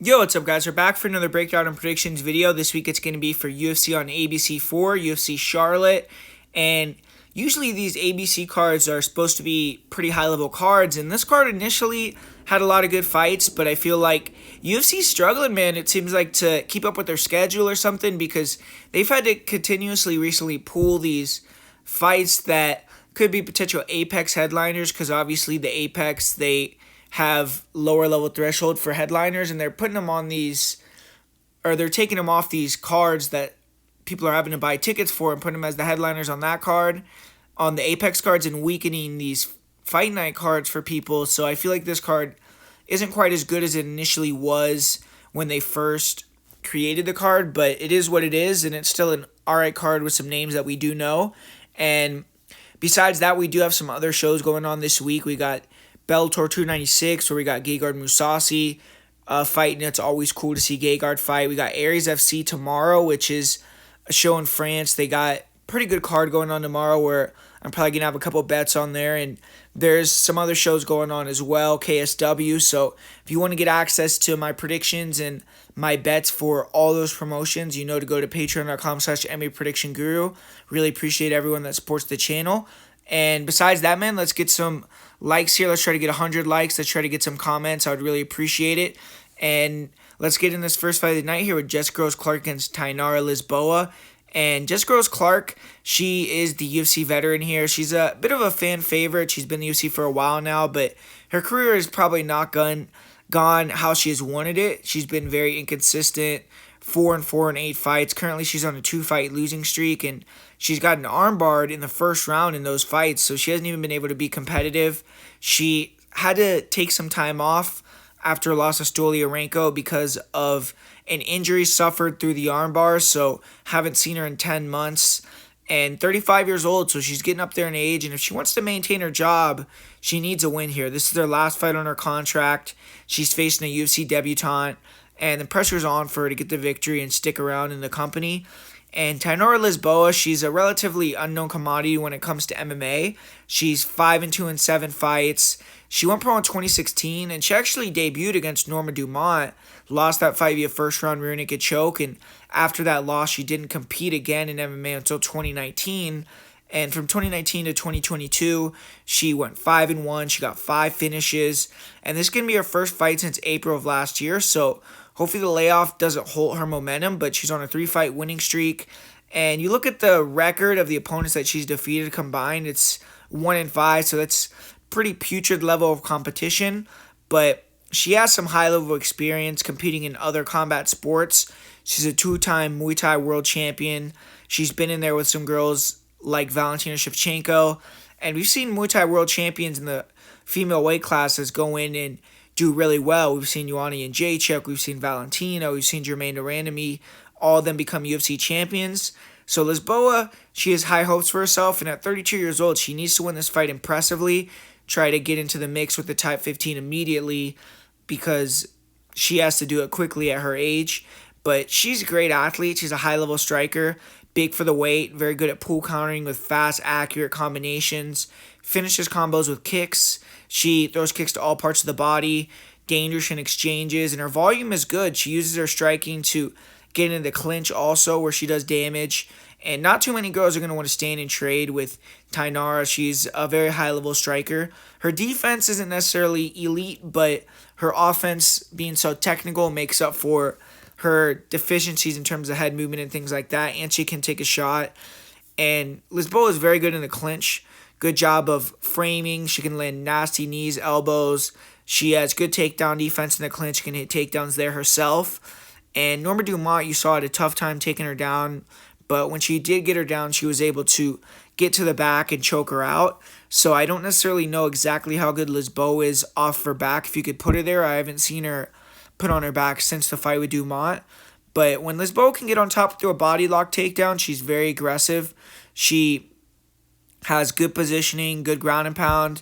Yo, what's up, guys? We're back for another breakdown and predictions video. This week it's going to be for UFC on ABC4, UFC Charlotte. And usually these ABC cards are supposed to be pretty high level cards. And this card initially had a lot of good fights, but I feel like UFC's struggling, man. It seems like to keep up with their schedule or something because they've had to continuously recently pull these fights that could be potential Apex headliners because obviously the Apex, they have lower level threshold for headliners and they're putting them on these, or they're taking them off these cards that people are having to buy tickets for and putting them as the headliners on that card, on the Apex cards, and weakening these fight night cards for people. So I feel like this card isn't quite as good as it initially was when they first created the card, but it is what it is, and it's still an alright card with some names that we do know. And besides that, we do have some other shows going on this week. We got Bellator 296, where we got Gegard Mousasi fighting. It's always cool to see Gegard fight. We got Aries FC tomorrow, which is a show in France. They got pretty good card going on tomorrow where I'm probably going to have a couple bets on there. And there's some other shows going on as well, KSW. So if you want to get access to my predictions and my bets for all those promotions, you know to go to patreon.com/MMA Prediction Guru. Really appreciate everyone that supports the channel. And besides that, man, let's get some likes here. Let's try to get 100 likes. Let's try to get some comments. I would really appreciate it. And let's get in this first fight of the night here with Jess Gross-Clark against Tainara Lisboa. And Jess Gross-Clark, she is the UFC veteran here. She's a bit of a fan favorite. She's been in the UFC for a while now, but her career is probably not gone how she has wanted it. She's been very inconsistent. 4-4 in 8 fights. Currently, she's on a 2-fight losing streak, and she's got an armbarred in the first round in those fights, so she hasn't even been able to be competitive. She had to take some time off after a loss to Stoliarenko because of an injury suffered through the armbar, so haven't seen her in 10 months. And 35 years old, so she's getting up there in age, and if she wants to maintain her job, she needs a win here. This is her last fight on her contract. She's facing a UFC debutante, and the pressure's on for her to get the victory and stick around in the company. And Tainara Lisboa, she's a relatively unknown commodity when it comes to MMA. She's 5-2 in 7 fights. She went pro in 2016, and she actually debuted against Norma Dumont, lost that fight via first round rear naked choke, and after that loss, she didn't compete again in MMA until 2019. And from 2019 to 2022, she went 5-1. She got 5 finishes, and this is going to be her first fight since April of last year, so hopefully the layoff doesn't halt her momentum, but she's on a 3-fight winning streak. And you look at the record of the opponents that she's defeated combined, it's 1-5, so that's pretty putrid level of competition. But she has some high-level experience competing in other combat sports. She's a 2-time Muay Thai world champion. She's been in there with some girls like Valentina Shevchenko. And we've seen Muay Thai world champions in the female weight classes go in and do really well. We've seen Ioana Jędrzejczyk, we've seen Valentina, we've seen Germaine de Randamie, all of them become UFC champions. So Lisboa, she has high hopes for herself, and at 32 years old, she needs to win this fight impressively, try to get into the mix with the top 15 immediately, because she has to do it quickly at her age. But she's a great athlete. She's a high-level striker, big for the weight, very good at pool countering with fast, accurate combinations, finishes combos with kicks. She throws kicks to all parts of the body, dangerous in exchanges, and her volume is good. She uses her striking to get into the clinch also, where she does damage. And not too many girls are going to want to stand and trade with Tainara. She's a very high-level striker. Her defense isn't necessarily elite, but her offense, being so technical, makes up for her deficiencies in terms of head movement and things like that, and she can take a shot. And Lisboa is very good in the clinch. Good job of framing. She can land nasty knees, elbows. She has good takedown defense in the clinch. She can hit takedowns there herself. And Norma Dumont, you saw, had a tough time taking her down. But when she did get her down, she was able to get to the back and choke her out. So I don't necessarily know exactly how good Lisboa is off her back. If you could put her there, I haven't seen her put on her back since the fight with Dumont. But when Lisboa can get on top through a body lock takedown, she's very aggressive. She has good positioning, good ground and pound,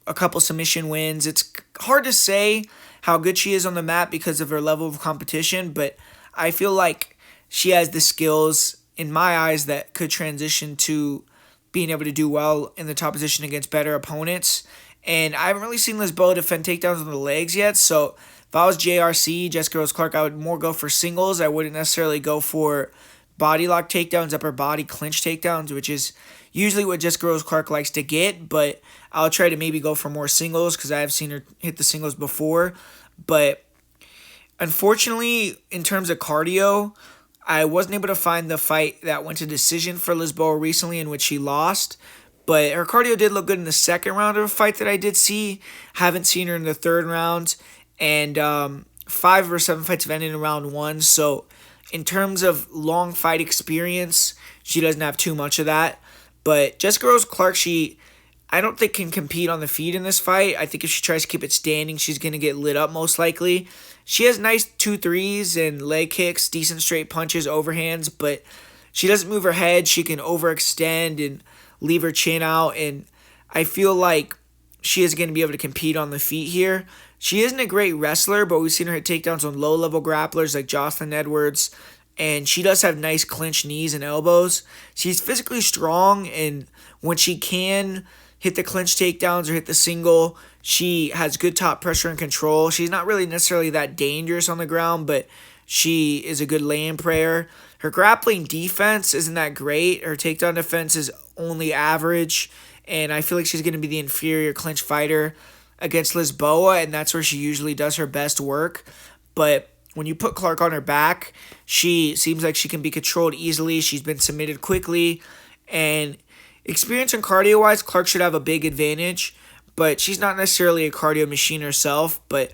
a couple submission wins. It's hard to say how good she is on the mat because of her level of competition, but I feel like she has the skills, in my eyes, that could transition to being able to do well in the top position against better opponents. And I haven't really seen Lisboa defend takedowns on the legs yet, so If I was JRC, Jessica Rose Clark, I would more go for singles. I wouldn't necessarily go for body lock takedowns, upper body clinch takedowns, which is usually what Jessica Rose Clark likes to get. But I'll try to maybe go for more singles because I have seen her hit the singles before. But unfortunately, in terms of cardio, I wasn't able to find the fight that went to decision for Lisboa recently in which she lost. But her cardio did look good in the second round of a fight that I did see. Haven't seen her in the third round. And 5 of her 7 fights have ended in round 1. So in terms of long fight experience, she doesn't have too much of that. But Jessica Rose Clark, I don't think can compete on the feet in this fight. I think if she tries to keep it standing, she's going to get lit up most likely. She has nice 2-3s and leg kicks, decent straight punches, overhands, but she doesn't move her head. She can overextend and leave her chin out, and I feel like she is going to be able to compete on the feet here. She isn't a great wrestler, but we've seen her hit takedowns on low-level grapplers like Jocelyn Edwards, and she does have nice clinch knees and elbows. She's physically strong, and when she can hit the clinch takedowns or hit the single, she has good top pressure and control. She's not really necessarily that dangerous on the ground, but she is a good lay-in prayer. Her grappling defense isn't that great. Her takedown defense is only average, and I feel like she's going to be the inferior clinch fighter against Lisboa, and that's where she usually does her best work. But when you put Clark on her back, she seems like she can be controlled easily. She's been submitted quickly, and experience and cardio-wise, Clark should have a big advantage, but she's not necessarily a cardio machine herself. But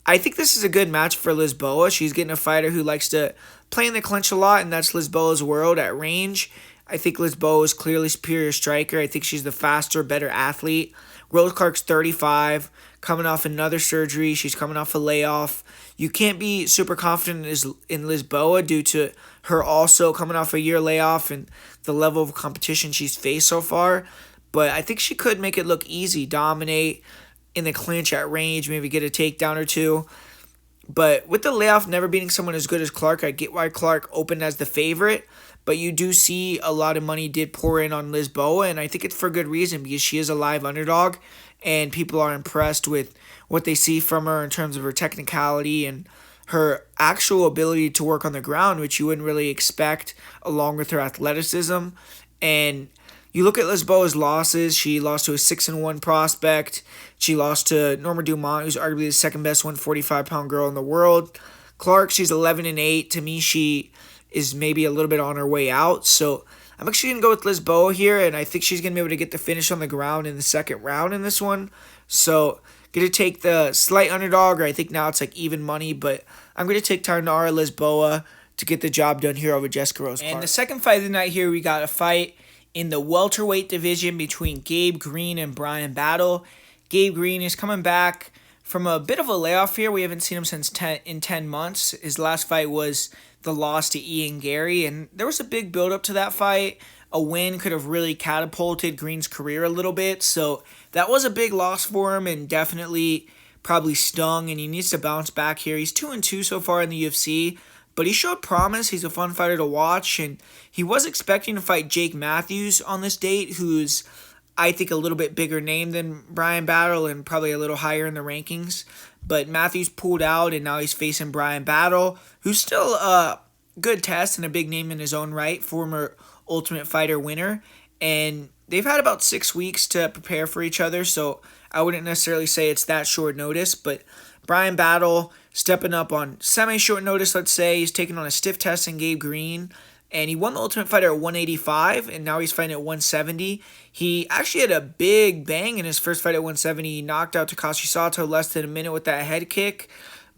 I think this is a good match for Lisboa. She's getting a fighter who likes to play in the clinch a lot, and that's Lisboa's world at range. I think Lisboa is clearly superior striker. I think she's the faster, better athlete. Rose Clark's 35, coming off another surgery. She's coming off a layoff. You can't be super confident in Lisboa due to her also coming off a year layoff and the level of competition she's faced so far. But I think she could make it look easy, dominate in the clinch at range, maybe get a takedown or two. But with the layoff never beating someone as good as Clark, I get why Clark opened as the favorite. But you do see a lot of money did pour in on Lisboa, and I think it's for good reason because she is a live underdog, and people are impressed with what they see from her in terms of her technicality and her actual ability to work on the ground, which you wouldn't really expect, along with her athleticism. And you look at Lisboa's losses. She lost to a 6-1 prospect. She lost to Norma Dumont, who's arguably the second best 145-pound girl in the world. Clark, she's 11-8. To me, she is maybe a little bit on her way out. So I'm actually going to go with Lisboa here, and I think she's going to be able to get the finish on the ground in the second round in this one. So going to take the slight underdog, or I think now it's like even money, but I'm going to take Tainara Lisboa to get the job done here over Jessica Rose Clark. And the second fight of the night here, we got a fight in the welterweight division between Gabe Green and Bryan Battle. Gabe Green is coming back from a bit of a layoff here. We haven't seen him since 10 months. His last fight was the loss to Ian Gary, and there was a big build-up to that fight. A win could have really catapulted Green's career a little bit, so that was a big loss for him and definitely probably stung, and he needs to bounce back here. He's 2-2 so far in the UFC, but he showed promise. He's a fun fighter to watch, and he was expecting to fight Jake Matthews on this date, who's, I think, a little bit bigger name than Bryan Battle and probably a little higher in the rankings. But Matthews pulled out, and now he's facing Bryan Battle, who's still a good test and a big name in his own right, former Ultimate Fighter winner. And they've had about 6 weeks to prepare for each other, so I wouldn't necessarily say it's that short notice. But Bryan Battle stepping up on semi-short notice, let's say. He's taking on a stiff test in Gabe Green. And he won the Ultimate Fighter at 185, and now he's fighting at 170. He actually had a big bang in his first fight at 170. He knocked out Takashi Sato less than a minute with that head kick,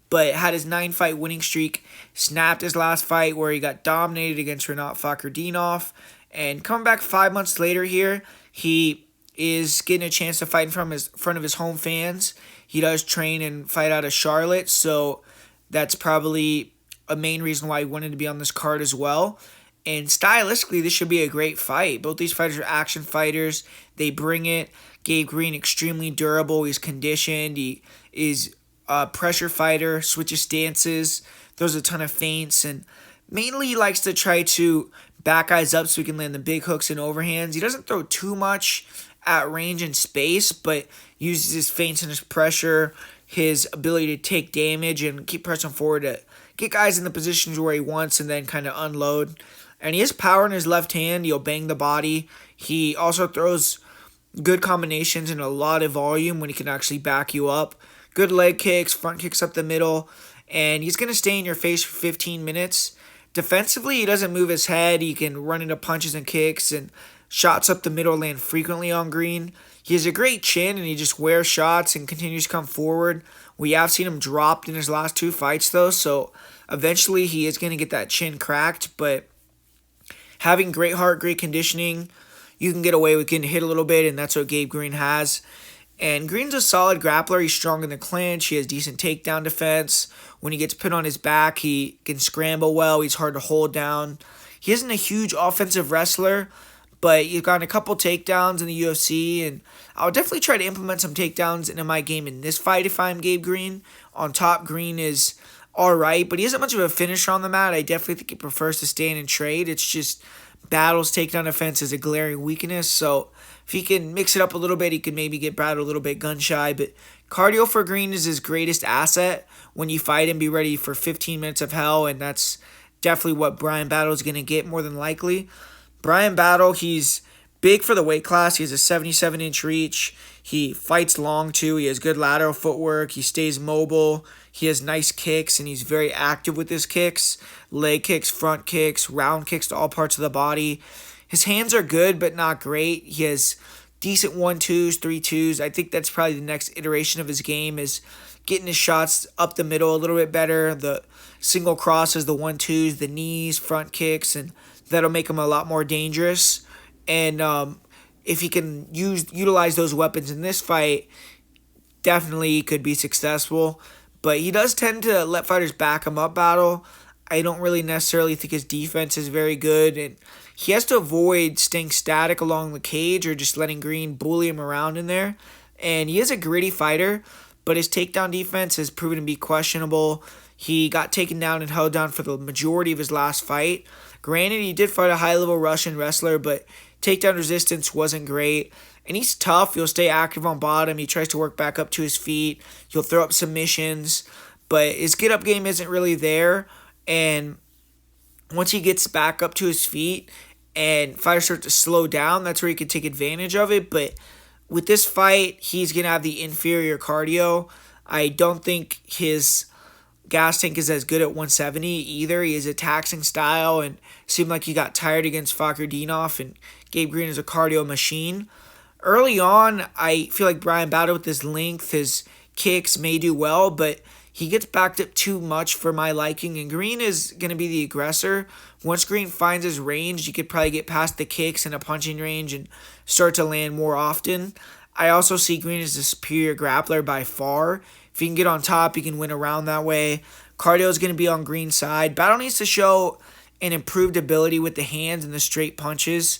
but had his 9-fight winning streak snapped his last fight where he got dominated against Renat Fakhretdinov. And coming back 5 months later here, he is getting a chance to fight in front of his home fans. He does train and fight out of Charlotte, so that's probably a main reason why he wanted to be on this card as well. And stylistically, this should be a great fight. Both these fighters are action fighters. They bring it. Gabe Green, extremely durable. He's conditioned. He is a pressure fighter, switches stances, throws a ton of feints, and mainly he likes to try to back guys up so he can land the big hooks and overhands. He doesn't throw too much at range and space, but uses his feints and his pressure his ability to take damage and keep pressing forward to get guys in the positions where he wants and then kind of unload. And he has power in his left hand. He'll bang the body. He also throws good combinations and a lot of volume when he can actually back you up. Good leg kicks, front kicks up the middle, and he's going to stay in your face for 15 minutes. Defensively, he doesn't move his head. He can run into punches and kicks, and shots up the middle land frequently on Green. He has a great chin, and he just wears shots and continues to come forward. We have seen him dropped in his last 2 fights, though, so eventually he is going to get that chin cracked, but having great heart, great conditioning, you can get away with getting hit a little bit, and that's what Gabe Green has. And Green's a solid grappler. He's strong in the clinch. He has decent takedown defense. When he gets put on his back, he can scramble well. He's hard to hold down. He isn't a huge offensive wrestler, but he's gotten a couple takedowns in the UFC, and I'll definitely try to implement some takedowns into my game in this fight if I'm Gabe Green. On top, Green is alright, but he isn't much of a finisher on the mat. I definitely think he prefers to stand and trade. It's just Battle's takedown defense is a glaring weakness, so if he can mix it up a little bit, he can maybe get Battle a little bit gun shy, but cardio for Green is his greatest asset. When you fight him, be ready for 15 minutes of hell, and that's definitely what Bryan Battle is going to get more than likely. Bryan Battle, he's big for the weight class. He has a 77-inch reach. He fights long, too. He has good lateral footwork. He stays mobile. He has nice kicks, and he's very active with his kicks. Leg kicks, front kicks, round kicks to all parts of the body. His hands are good, but not great. He has decent 1-2s, 3-2s. I think that's probably the next iteration of his game is getting his shots up the middle a little bit better. The single crosses, the 1-2s, the knees, front kicks, and that'll make him a lot more dangerous. And if he can utilize those weapons in this fight, definitely could be successful. But he does tend to let fighters back him up Battle. I don't really necessarily think his defense is very good, and he has to avoid staying static along the cage or just letting Green bully him around in there. And he is a gritty fighter, but his takedown defense has proven to be questionable. He got taken down and held down for the majority of his last fight. Granted, he did fight a high-level Russian wrestler, but takedown resistance wasn't great. And he's tough. He'll stay active on bottom. He tries to work back up to his feet. He'll throw up submissions, but his get-up game isn't really there. And once he gets back up to his feet and fighters start to slow down, that's where he can take advantage of it. But with this fight, he's going to have the inferior cardio. I don't think his gas tank is as good at 170 either. He has a taxing style and seemed like he got tired against Fakardinov, and Gabe Green is a cardio machine. Early on, I feel like Bryan Battle with his length, his kicks may do well, but he gets backed up too much for my liking, and Green is going to be the aggressor. Once Green finds his range, he could probably get past the kicks and a punching range and start to land more often. I also see Green as the superior grappler by far. If he can get on top, he can win around that way. Cardio is going to be on Green's side. Battle needs to show an improved ability with the hands and the straight punches,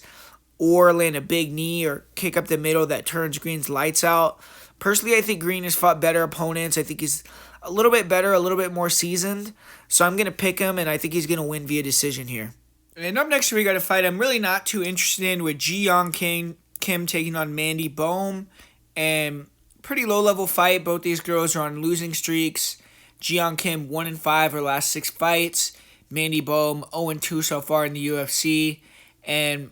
or land a big knee or kick up the middle that turns Green's lights out. Personally, I think Green has fought better opponents. I think he's a little bit better, a little bit more seasoned. So I'm going to pick him, and I think he's going to win via decision here. And up next, we got a fight I'm really not too interested in with Ji Young Kim taking on Mandy Bohm. And pretty low-level fight. Both these girls are on losing streaks. Ji Young Kim 1-5 her last 6 fights. Mandy Bohm 0-2 so far in the UFC. And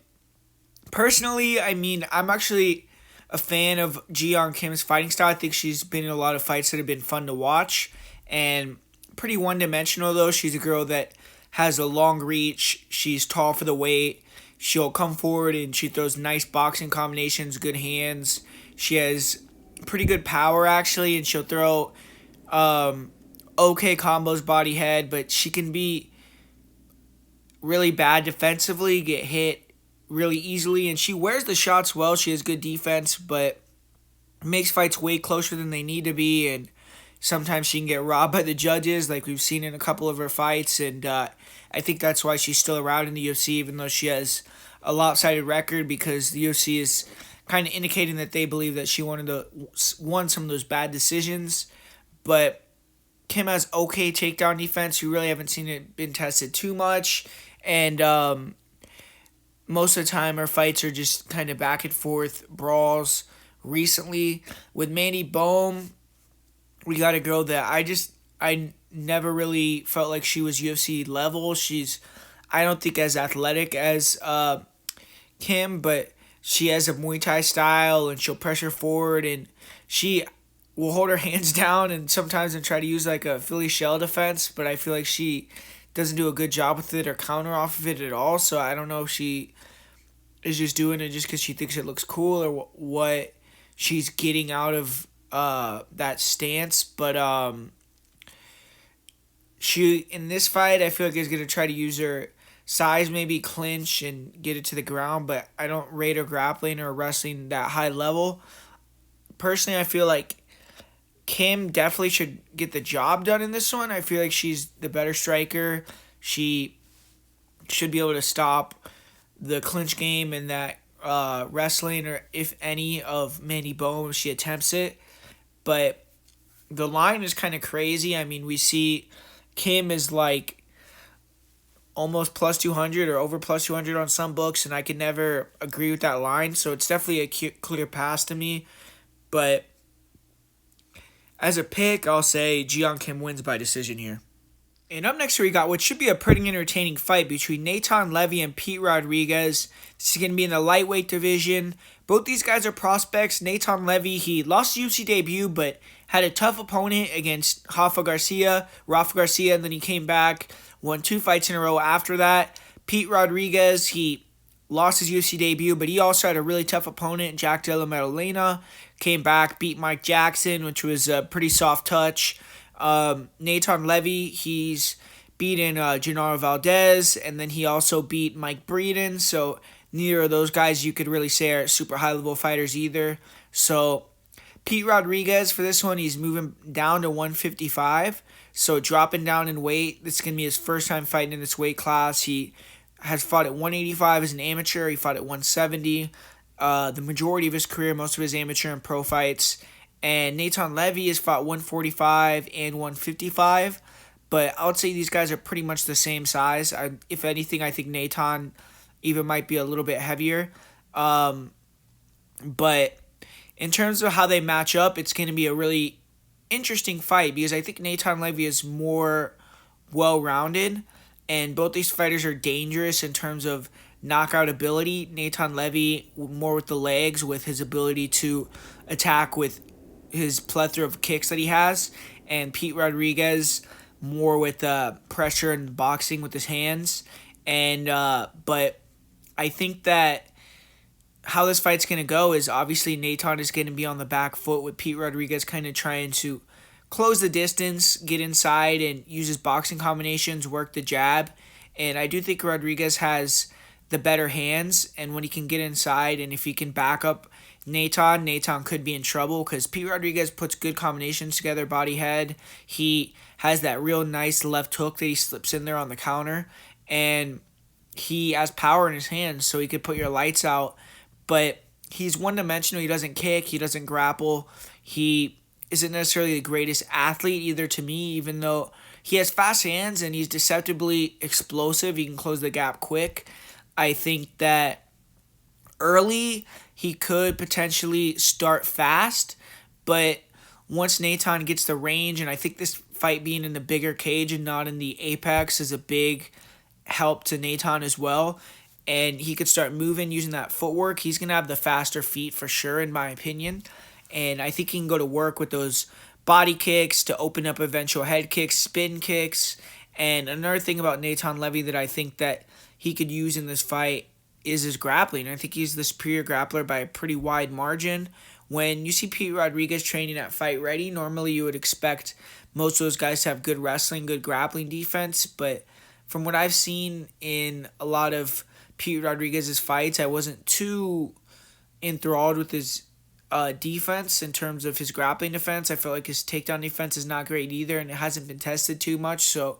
personally, I mean, I'm actually a fan of Ji Young Kim's fighting style. I think she's been in a lot of fights that have been fun to watch. And pretty one-dimensional, though. She's a girl that has a long reach. She's tall for the weight. She'll come forward and she throws nice boxing combinations, good hands. She has pretty good power, actually, and she'll throw okay combos body head, but she can be really bad defensively, get hit really easily, and she wears the shots well. She has good defense, but makes fights way closer than they need to be, and sometimes she can get robbed by the judges, like we've seen in a couple of her fights, and I think that's why she's still around in the UFC, even though she has a lopsided record, because the UFC is kind of indicating that they believe that she won some of those bad decisions. But Kim has okay takedown defense. We really haven't seen it been tested too much, and most of the time her fights are just kind of back and forth brawls. Recently with Mandy Bohm, we got a girl that I never really felt like she was UFC level. I don't think as athletic as Kim, but she has a Muay Thai style and she'll pressure forward and she will hold her hands down and sometimes and try to use like a Philly shell defense, but I feel like she doesn't do a good job with it or counter off of it at all. So I don't know if she is just doing it just because she thinks it looks cool or what she's getting out of that stance. But she in this fight, I feel like is gonna try to use her size, maybe clinch and get it to the ground. But I don't rate her grappling or wrestling that high level. Personally, I feel like Kim definitely should get the job done in this one. I feel like she's the better striker. She should be able to stop the clinch game and that wrestling, or if any, of Mandy Bone if she attempts it. But the line is kind of crazy. I mean, we see Kim is like almost plus 200 or over plus 200 on some books, and I could never agree with that line. So it's definitely a clear pass to me. But as a pick, I'll say Jiyeon Kim wins by decision here. And up next, we got what should be a pretty entertaining fight between Natan Levy and Pete Rodriguez. This is going to be in the lightweight division. Both these guys are prospects. Natan Levy, he lost his UFC debut, but had a tough opponent against Rafa Garcia, and then he came back, won 2 fights in a row after that. Pete Rodriguez, he lost his UFC debut, but he also had a really tough opponent, Jack Della Maddalena. Came back, beat Mike Jackson, which was a pretty soft touch. Natan Levy, he's beaten Gennaro Valdez, and then he also beat Mike Breeden. So neither of those guys you could really say are super high-level fighters either. So Pete Rodriguez, for this one, he's moving down to 155. So dropping down in weight. This is going to be his first time fighting in this weight class. He has fought at 185 as an amateur. He fought at 170. The majority of his career, most of his amateur and pro fights. And Natan Levy has fought 145 and 155. But I would say these guys are pretty much the same size. If anything, I think Natan even might be a little bit heavier. But in terms of how they match up, it's going to be a really interesting fight because I think Natan Levy is more well-rounded. And both these fighters are dangerous in terms of knockout ability. Natan Levy more with the legs, with his ability to attack with his plethora of kicks that he has, and Pete Rodriguez more with pressure and boxing with his hands. And but I think that how this fight's going to go is obviously Natan is going to be on the back foot with Pete Rodriguez kind of trying to close the distance, get inside, and use his boxing combinations, work the jab. And I do think Rodriguez has the better hands, and when he can get inside and if he can back up Natan could be in trouble because Pete Rodriguez puts good combinations together, body head. He has that real nice left hook that he slips in there on the counter, and he has power in his hands, so he could put your lights out. But he's one-dimensional. He doesn't kick. He doesn't grapple. He isn't necessarily the greatest athlete either to me, even though he has fast hands and he's deceptively explosive. He can close the gap quick. I think that early he could potentially start fast, but once Natan gets the range, and I think this fight being in the bigger cage and not in the apex is a big help to Natan as well, and he could start moving using that footwork, he's going to have the faster feet for sure, in my opinion. And I think he can go to work with those body kicks to open up eventual head kicks, spin kicks. And another thing about Natan Levy that I think that he could use in this fight is his grappling. I think he's the superior grappler by a pretty wide margin. When you see Pete Rodriguez training at Fight Ready, normally you would expect most of those guys to have good wrestling, good grappling defense. But from what I've seen in a lot of Pete Rodriguez's fights, I wasn't too enthralled with his defense in terms of his grappling defense. I feel like his takedown defense is not great either, and it hasn't been tested too much. So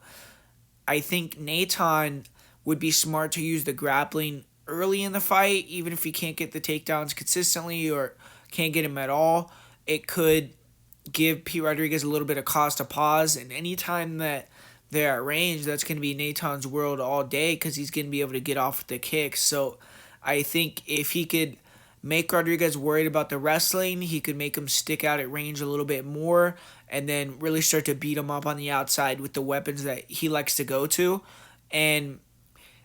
I think Natan would be smart to use the grappling early in the fight, even if he can't get the takedowns consistently or can't get him at all. It could give Pete Rodriguez a little bit of cause to pause, and anytime that they're at range, that's going to be Natan's world all day because he's going to be able to get off with the kicks. So I think if he could make Rodriguez worried about the wrestling, he could make him stick out at range a little bit more, and then really start to beat him up on the outside with the weapons that he likes to go to. And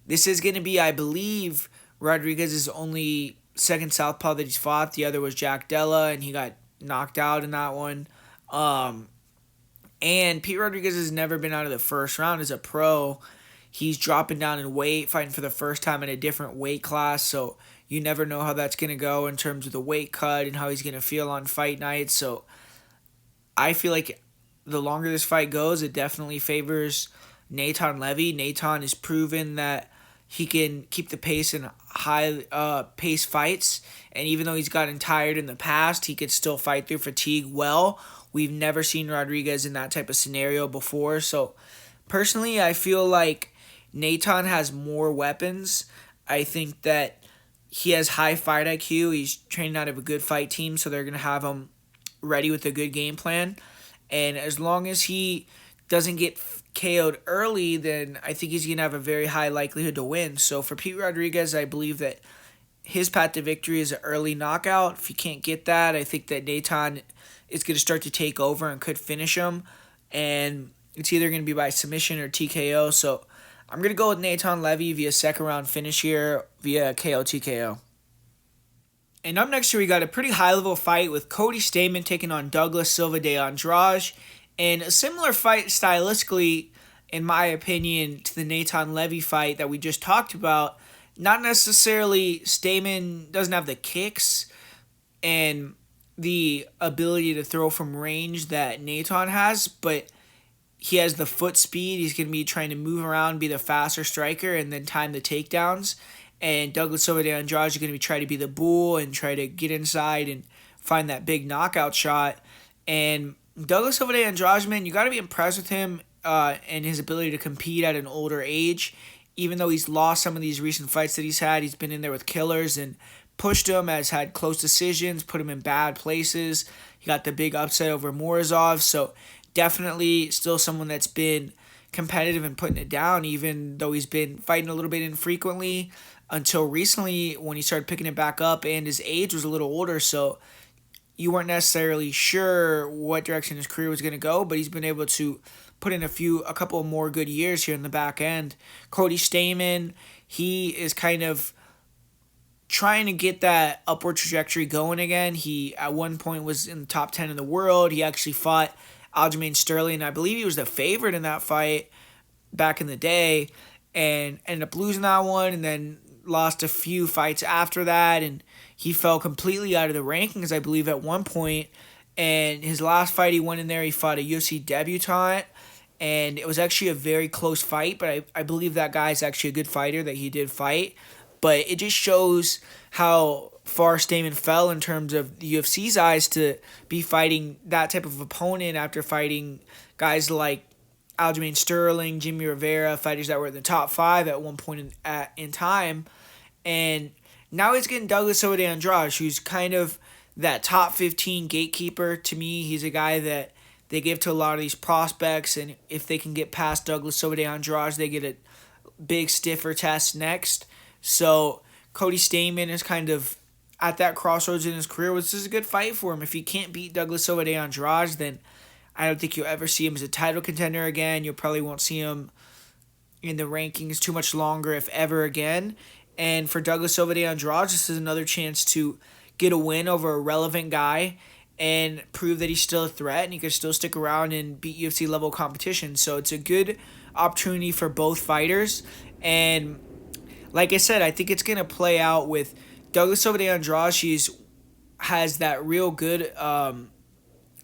this is going to be, I believe, Rodriguez's only second southpaw that he's fought. The other was Jack Della, and he got knocked out in that one. And Pete Rodriguez has never been out of the first round as a pro. He's dropping down in weight, fighting for the first time in a different weight class, so you never know how that's going to go in terms of the weight cut and how he's going to feel on fight night. So I feel like the longer this fight goes, it definitely favors Natan Levy. Natan has proven that he can keep the pace in high pace fights, and even though he's gotten tired in the past, he could still fight through fatigue well. We've never seen Rodriguez in that type of scenario before, so personally, I feel like Natan has more weapons. I think that he has high fight IQ. He's training out of a good fight team, so they're going to have him ready with a good game plan. And as long as he doesn't get KO'd early, then I think he's going to have a very high likelihood to win. So for Pete Rodriguez, I believe that his path to victory is an early knockout. If you can't get that, I think that Natan is going to start to take over and could finish him. And it's either going to be by submission or TKO. So I'm going to go with Natan Levy via second round finish here via KO TKO. And up next here, we got a pretty high-level fight with Cody Stamann taking on Douglas Silva de Andrade. And a similar fight stylistically, in my opinion, to the Natan Levy fight that we just talked about. Not necessarily, Stamann doesn't have the kicks and the ability to throw from range that Natan has, but he has the foot speed. He's going to be trying to move around, be the faster striker, and then time the takedowns. And Douglas Silva de Andrade is going to be trying to be the bull and try to get inside and find that big knockout shot. And Douglas Silva de Andrade, man, you got to be impressed with him and his ability to compete at an older age. Even though he's lost some of these recent fights that he's had, he's been in there with killers and pushed him, has had close decisions, put him in bad places. He got the big upset over Morozov, so definitely still someone that's been competitive and putting it down, even though he's been fighting a little bit infrequently until recently when he started picking it back up, and his age was a little older, so you weren't necessarily sure what direction his career was going to go, but he's been able to put in a couple more good years here in the back end. Cody Stamann, he is kind of trying to get that upward trajectory going again. He, at one point, was in the top 10 in the world. He actually fought Aljamain Sterling. I believe he was the favorite in that fight back in the day and ended up losing that one and then lost a few fights after that. And he fell completely out of the rankings, I believe, at one point. And his last fight, he went in there, he fought a UFC debutant. And it was actually a very close fight, but I believe that guy is actually a good fighter that he did fight. But it just shows how far Stamann fell in terms of the UFC's eyes to be fighting that type of opponent after fighting guys like Aljamain Sterling, Jimmy Rivera, fighters that were in the top 5 at one point in time. And now he's getting Douglas Silva de Andrade, who's kind of that top 15 gatekeeper. To me, he's a guy that they give to a lot of these prospects, and if they can get past Douglas Silva de Andrade, they get a big, stiffer test next. So Cody Stamann is kind of at that crossroads in his career. This is a good fight for him. If he can't beat Douglas Silva de Andrade, then I don't think you'll ever see him as a title contender again. You probably won't see him in the rankings too much longer, if ever again. And for Douglas Silva de Andrade, this is another chance to get a win over a relevant guy and prove that he's still a threat and he can still stick around and beat UFC level competition. So it's a good opportunity for both fighters. And like I said, I think it's going to play out with Douglas Silva de Andrade. He has that real good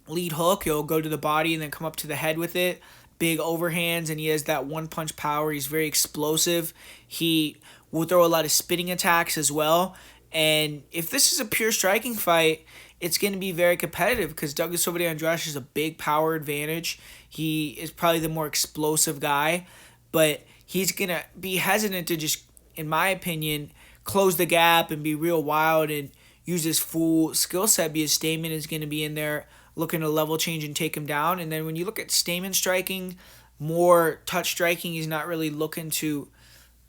lead hook. He'll go to the body and then come up to the head with it. Big overhands, and he has that one-punch power. He's very explosive. He will throw a lot of spinning attacks as well. And if this is a pure striking fight, it's going to be very competitive because Douglas Silva de Andrade has a big power advantage. He is probably the more explosive guy, but he's going to be hesitant to just, in my opinion, close the gap and be real wild and use his full skill set, because Stamann is going to be in there looking to level change and take him down. And then when you look at Stamann striking, more touch striking, he's not really looking to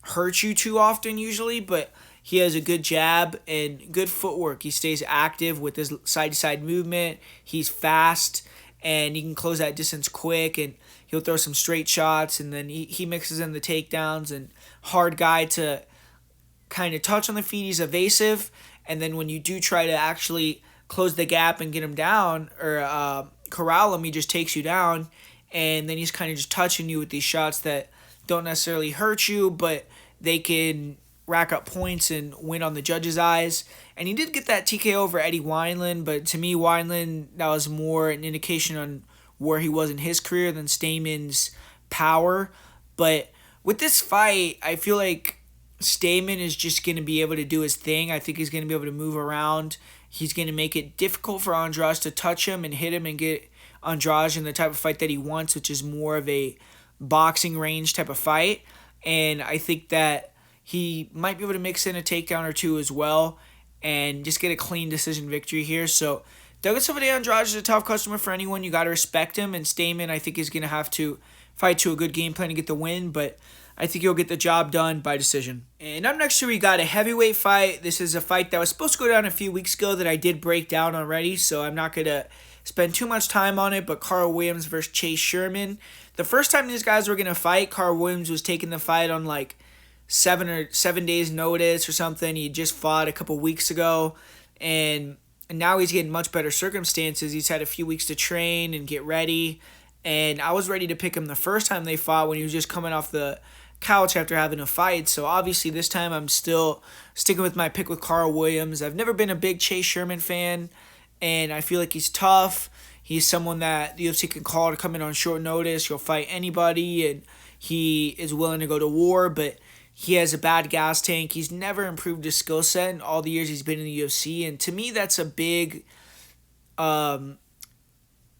hurt you too often usually, but he has a good jab and good footwork. He stays active with his side-to-side movement. He's fast, and he can close that distance quick, and he'll throw some straight shots, and then he mixes in the takedowns, and hard guy to kind of touch on the feet. He's evasive, and then when you do try to actually close the gap and get him down or corral him, he just takes you down, and then he's kind of just touching you with these shots that don't necessarily hurt you, but they can rack up points and win on the judges' eyes. And he did get that TKO over Eddie Wineland, but to me, Wineland, that was more an indication on where he was in his career than Stamen's power. But with this fight, I feel like Stamen is just going to be able to do his thing. I think he's going to be able to move around. He's going to make it difficult for Andrade to touch him and hit him and get Andrade in the type of fight that he wants, which is more of a boxing range type of fight. And I think that he might be able to mix in a takedown or two as well and just get a clean decision victory here. So Douglas Andrade is a tough customer for anyone. You got to respect him. And Stamen, I think, is going to have to fight to a good game plan to get the win. But I think he'll get the job done by decision. And up next here, we got a heavyweight fight. This is a fight that was supposed to go down a few weeks ago that I did break down already, so I'm not going to spend too much time on it, but Carl Williams versus Chase Sherman. The first time these guys were going to fight, Carl Williams was taking the fight on like 7 days notice or something. He just fought a couple weeks ago, and now he's getting much better circumstances. He's had a few weeks to train and get ready, and I was ready to pick him the first time they fought when he was just coming off the couch after having a fight. So obviously this time I'm still sticking with my pick with Carl Williams. I've never been a big Chase Sherman fan, and I feel like he's tough. He's someone that the UFC can call to come in on short notice. He'll fight anybody, and he is willing to go to war, but he has a bad gas tank. He's never improved his skill set in all the years he's been in the UFC, and to me that's a big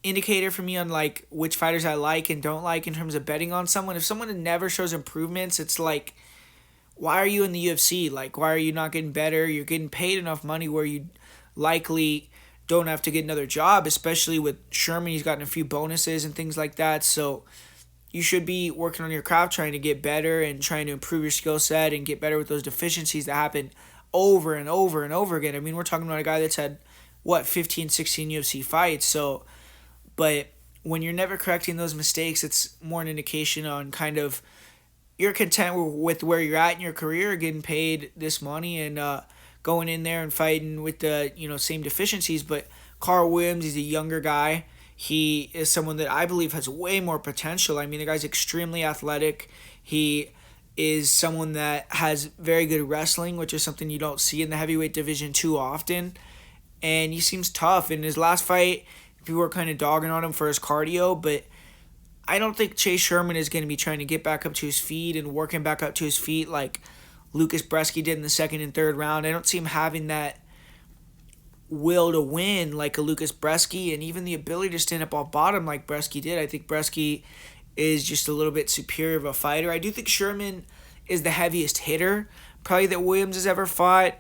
indicator for me on like which fighters I like and don't like in terms of betting on someone. If someone never shows improvements, it's like, why are you in the UFC? Like, why are you not getting better? You're getting paid enough money where you likely don't have to get another job, especially with Sherman. He's gotten a few bonuses and things like that, so you should be working on your craft, trying to get better and trying to improve your skill set and get better with those deficiencies that happen over and over and over again. I mean, we're talking about a guy that's had 15, 16 UFC fights, so but when you're never correcting those mistakes, it's more an indication on kind of you're content with where you're at in your career, getting paid this money and going in there and fighting with the same deficiencies. But Carl Williams, he's a younger guy. He is someone that I believe has way more potential. I mean, the guy's extremely athletic. He is someone that has very good wrestling, which is something you don't see in the heavyweight division too often. And he seems tough. In his last fight, people were kind of dogging on him for his cardio, but I don't think Chase Sherman is going to be trying to get back up to his feet and working back up to his feet like Lucas Bresky did in the second and third round. I don't see him having that will to win like a Lucas Bresky, and even the ability to stand up off bottom like Bresky did. I think Bresky is just a little bit superior of a fighter. I do think Sherman is the heaviest hitter probably that Williams has ever fought,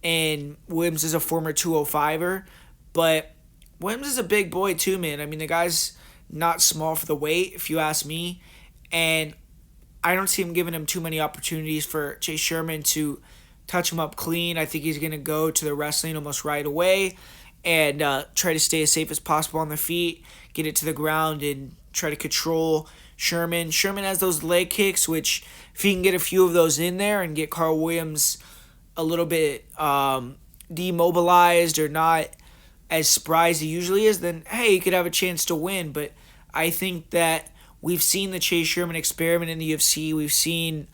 and Williams is a former 205er, but Williams is a big boy too, man. I mean, the guy's not small for the weight, if you ask me, and I don't see him giving him too many opportunities for Chase Sherman to touch him up clean. I think he's going to go to the wrestling almost right away and try to stay as safe as possible on the feet, get it to the ground, and try to control Sherman. Sherman has those leg kicks, which if he can get a few of those in there and get Carl Williams a little bit demobilized or not as spry as he usually is, then hey, he could have a chance to win. But I think that we've seen the Chase Sherman experiment in the UFC. We've seen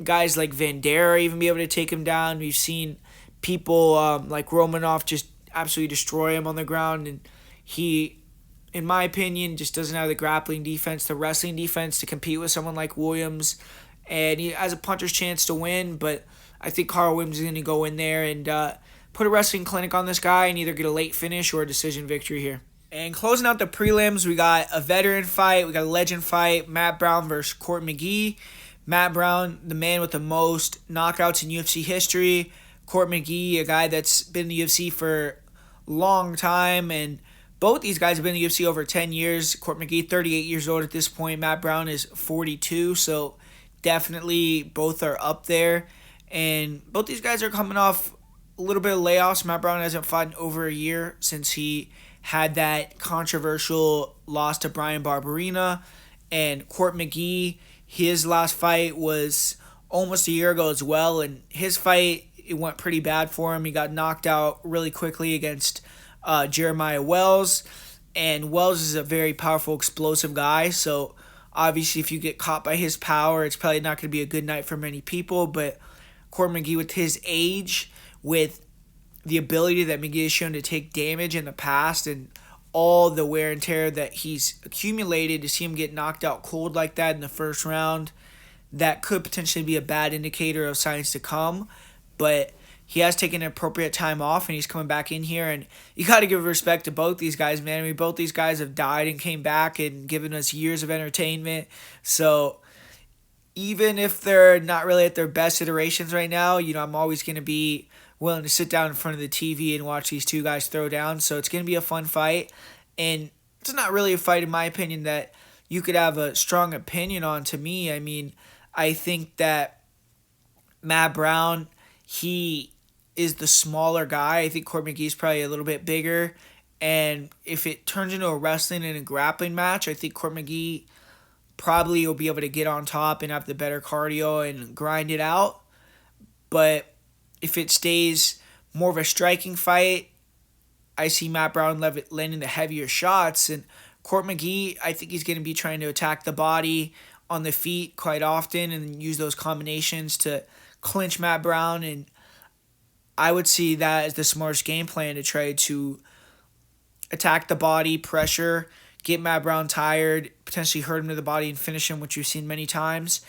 guys like Vandera even be able to take him down. We've seen people like Romanov just absolutely destroy him on the ground, and he, in my opinion, just doesn't have the grappling defense, the wrestling defense to compete with someone like Williams, and he has a puncher's chance to win. But I think Carl Williams is going to go in there and put a wrestling clinic on this guy and either get a late finish or a decision victory here. And closing out the prelims, we got a veteran fight, we got a legend fight, Matt Brown versus Court McGee. Matt Brown, the man with the most knockouts in UFC history. Court McGee, a guy that's been in the UFC for a long time, and both these guys have been in the UFC over 10 years. Court McGee, 38 years old at this point. Matt Brown is 42, so definitely both are up there. And both these guys are coming off a little bit of layoffs. Matt Brown hasn't fought in over a year since he had that controversial loss to Brian Barberena. And Court McGee, his last fight was almost a year ago as well. And his fight, it went pretty bad for him. He got knocked out really quickly against Jeremiah Wells. And Wells is a very powerful, explosive guy. So obviously, if you get caught by his power, it's probably not going to be a good night for many people. But Court McGee, with his age, with the ability that McGee has shown to take damage in the past, and all the wear and tear that he's accumulated, to see him get knocked out cold like that in the first round, that could potentially be a bad indicator of signs to come. But he has taken an appropriate time off, and he's coming back in here. And you got to give respect to both these guys, man. I mean, both these guys have died and came back and given us years of entertainment. So even if they're not really at their best iterations right now, I'm always going to be willing to sit down in front of the TV and watch these two guys throw down. So it's going to be a fun fight. And it's not really a fight, in my opinion, that you could have a strong opinion on. To me, I mean, I think that Matt Brown, he is the smaller guy. I think Court McGee's probably a little bit bigger. And if it turns into a wrestling and a grappling match, I think Court McGee probably will be able to get on top and have the better cardio and grind it out. But if it stays more of a striking fight, I see Matt Brown landing the heavier shots. And Court McGee, I think he's going to be trying to attack the body on the feet quite often and use those combinations to clinch Matt Brown. And I would see that as the smartest game plan, to try to attack the body, pressure, get Matt Brown tired, potentially hurt him to the body and finish him, which we've seen many times.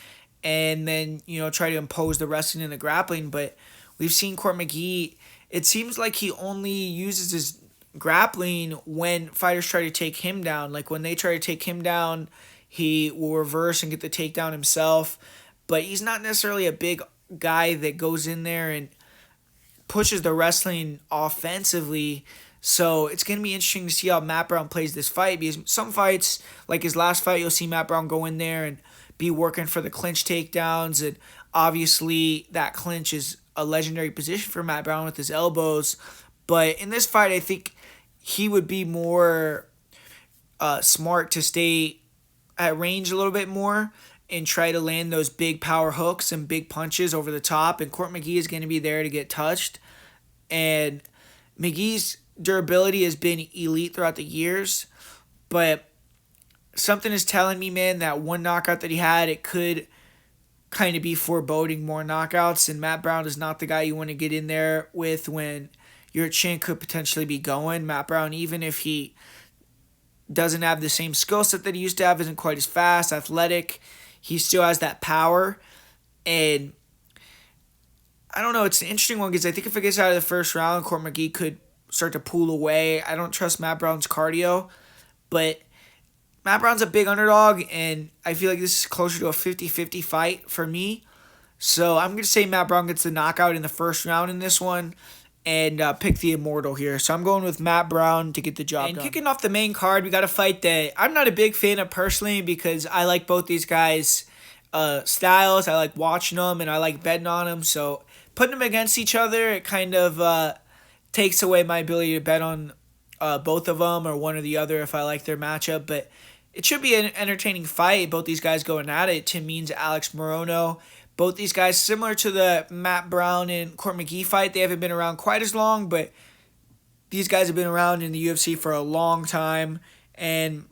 And then, try to impose the wrestling and the grappling. But we've seen Court McGee, it seems like he only uses his grappling when fighters try to take him down. Like when they try to take him down, he will reverse and get the takedown himself. But he's not necessarily a big guy that goes in there and pushes the wrestling offensively. So it's going to be interesting to see how Matt Brown plays this fight, because some fights, like his last fight, you'll see Matt Brown go in there and be working for the clinch takedowns. And obviously that clinch is a legendary position for Matt Brown with his elbows. But in this fight, I think he would be more smart to stay at range a little bit more and try to land those big power hooks and big punches over the top. And Court McGee is going to be there to get touched. And McGee's durability has been elite throughout the years. But something is telling me, man, that one knockout that he had, it could kind of be foreboding more knockouts. And Matt Brown is not the guy you want to get in there with when your chin could potentially be going. Matt Brown, even if he doesn't have the same skill set that he used to have, isn't quite as fast, athletic, he still has that power. And I don't know, it's an interesting one, because I think if it gets out of the first round, Court McGee could start to pull away. I don't trust Matt Brown's cardio, but Matt Brown's a big underdog, and I feel like this is closer to a 50-50 fight for me. So I'm going to say Matt Brown gets the knockout in the first round in this one, and pick the Immortal here. So I'm going with Matt Brown to get the job done. And kicking off the main card, we got a fight that I'm not a big fan of personally, because I like both these guys' styles. I like watching them, and I like betting on them. So putting them against each other, it kind of takes away my ability to bet on both of them or one or the other if I like their matchup. But it should be an entertaining fight. Both these guys going at it. Tim Means, Alex Morono. Both these guys, similar to the Matt Brown and Court McGee fight, they haven't been around quite as long, but these guys have been around in the UFC for a long time, and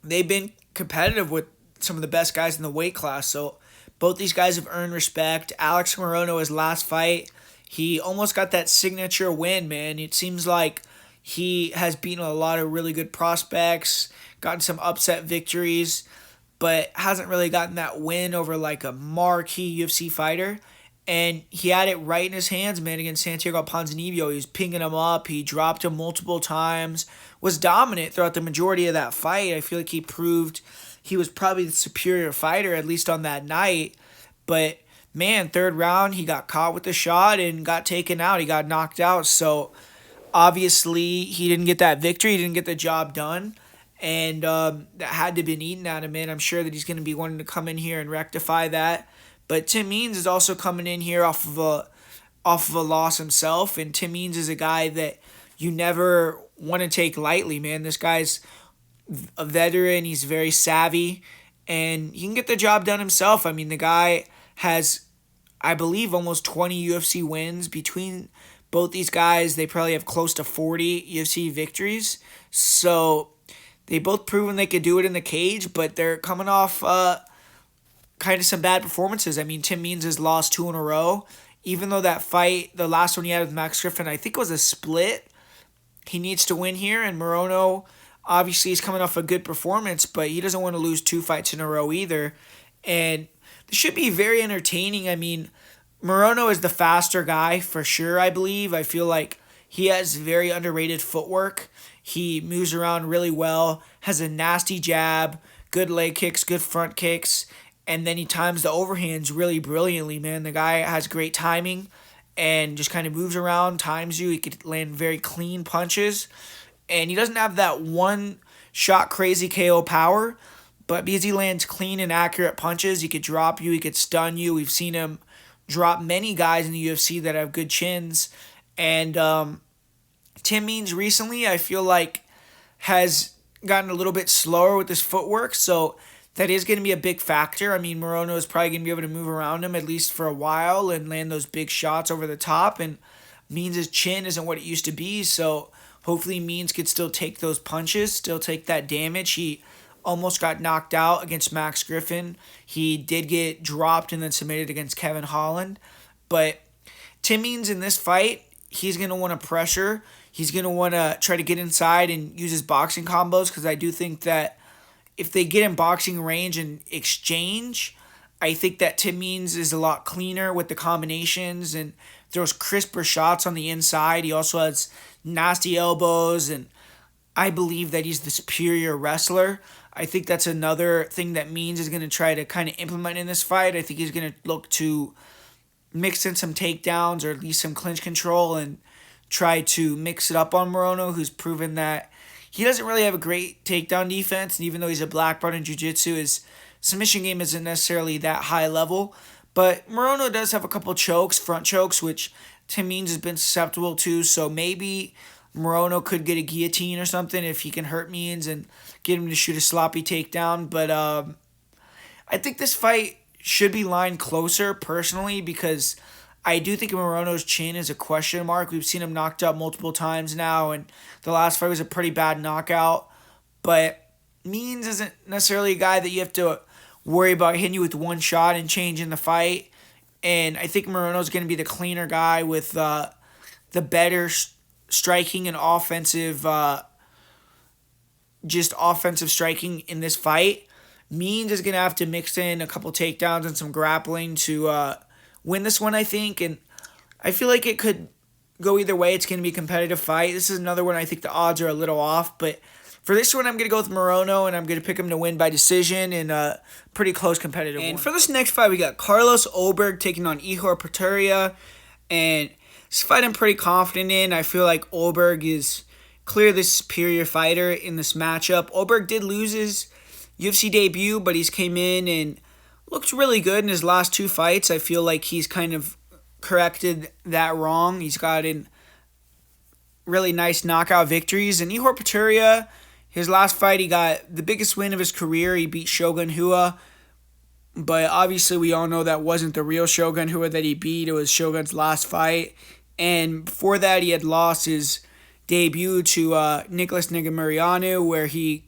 they've been competitive with some of the best guys in the weight class. So both these guys have earned respect. Alex Morono, his last fight, he almost got that signature win, man. It seems like he has beaten a lot of really good prospects, gotten some upset victories, but hasn't really gotten that win over like a marquee UFC fighter. And he had it right in his hands, man, against Santiago Ponzinibbio. He was pinging him up. He dropped him multiple times, was dominant throughout the majority of that fight. I feel like he proved he was probably the superior fighter, at least on that night. But, man, third round, he got caught with the shot and got taken out. He got knocked out. So, obviously, he didn't get that victory. He didn't get the job done. And that had to have been eaten out of him, man. I'm sure that he's going to be wanting to come in here and rectify that. But Tim Means is also coming in here off of a loss himself. And Tim Means is a guy that you never want to take lightly, man. This guy's a veteran. He's very savvy, and he can get the job done himself. I mean, the guy has, I believe, almost 20 UFC wins. Between both these guys, they probably have close to 40 UFC victories. So they both proven they could do it in the cage, but they're coming off kind of some bad performances. I mean, Tim Means has lost 2 in a row. Even though that fight, the last one he had with Max Griffin, I think it was a split. He needs to win here, and Morono obviously is coming off a good performance, but he doesn't want to lose 2 fights in a row either. And this should be very entertaining. I mean, Morono is the faster guy for sure, I believe. I feel like he has very underrated footwork. He moves around really well, has a nasty jab, good leg kicks, good front kicks, and then he times the overhands really brilliantly, man. The guy has great timing and just kind of moves around, times you. He could land very clean punches. And he doesn't have that one shot crazy KO power, but because he lands clean and accurate punches, he could drop you, he could stun you. We've seen him drop many guys in the UFC that have good chins. And Tim Means recently, I feel like, has gotten a little bit slower with his footwork, so that is going to be a big factor. I mean, Morono is probably going to be able to move around him at least for a while and land those big shots over the top. And Means' chin isn't what it used to be, so hopefully Means could still take those punches, still take that damage. He almost got knocked out against Max Griffin. He did get dropped and then submitted against Kevin Holland. But Tim Means in this fight, he's going to want to pressure. He's going to want to try to get inside and use his boxing combos, because I do think that if they get in boxing range and exchange, I think that Tim Means is a lot cleaner with the combinations and throws crisper shots on the inside. He also has nasty elbows, and I believe that he's the superior wrestler. I think that's another thing that Means is going to try to kind of implement in this fight. I think he's going to look to mix in some takedowns or at least some clinch control and try to mix it up on Morono, who's proven that he doesn't really have a great takedown defense, and even though he's a black belt in jiu-jitsu, his submission game isn't necessarily that high level. But Morono does have a couple chokes, front chokes, which Tim Means has been susceptible to, so maybe Morono could get a guillotine or something if he can hurt Means and get him to shoot a sloppy takedown. But I think this fight should be lined closer, personally, because I do think Morono's chin is a question mark. We've seen him knocked out multiple times now, and the last fight was a pretty bad knockout. But Means isn't necessarily a guy that you have to worry about hitting you with one shot and changing the fight. And I think Morono's going to be the cleaner guy with the better striking and offensive, just offensive striking in this fight. Means is going to have to mix in a couple takedowns and some grappling to win this one, I think. And I feel like it could go either way. It's going to be a competitive fight. This is another one I think the odds are a little off. But for this one, I'm going to go with Morono, and I'm going to pick him to win by decision in a pretty close competitive one. And for this next fight, we got Carlos Oberg taking on Ihor Potieria. And this fight I'm pretty confident in. I feel like Oberg is clearly the superior fighter in this matchup. Oberg did lose his UFC debut, but he's came in and looked really good in his last 2 fights. I feel like he's kind of corrected that wrong. He's gotten really nice knockout victories. And Ihor Potieria, his last fight, he got the biggest win of his career. He beat Shogun Rua. But obviously we all know that wasn't the real Shogun Rua that he beat. It was Shogun's last fight. And before that, he had lost his debut to Nicholas Negumereanu, where he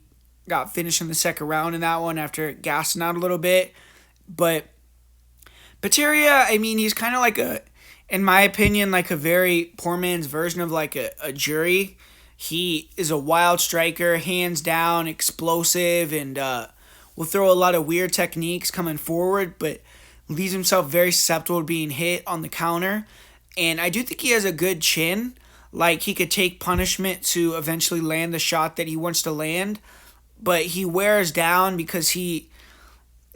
got finished in the second round in that one after gassing out a little bit. But Potieria, I mean, he's kind of like in my opinion, like a very poor man's version of like a Jury. He is a wild striker, hands down, explosive, and will throw a lot of weird techniques coming forward, but leaves himself very susceptible to being hit on the counter. And I do think he has a good chin. Like, he could take punishment to eventually land the shot that he wants to land, but he wears down because he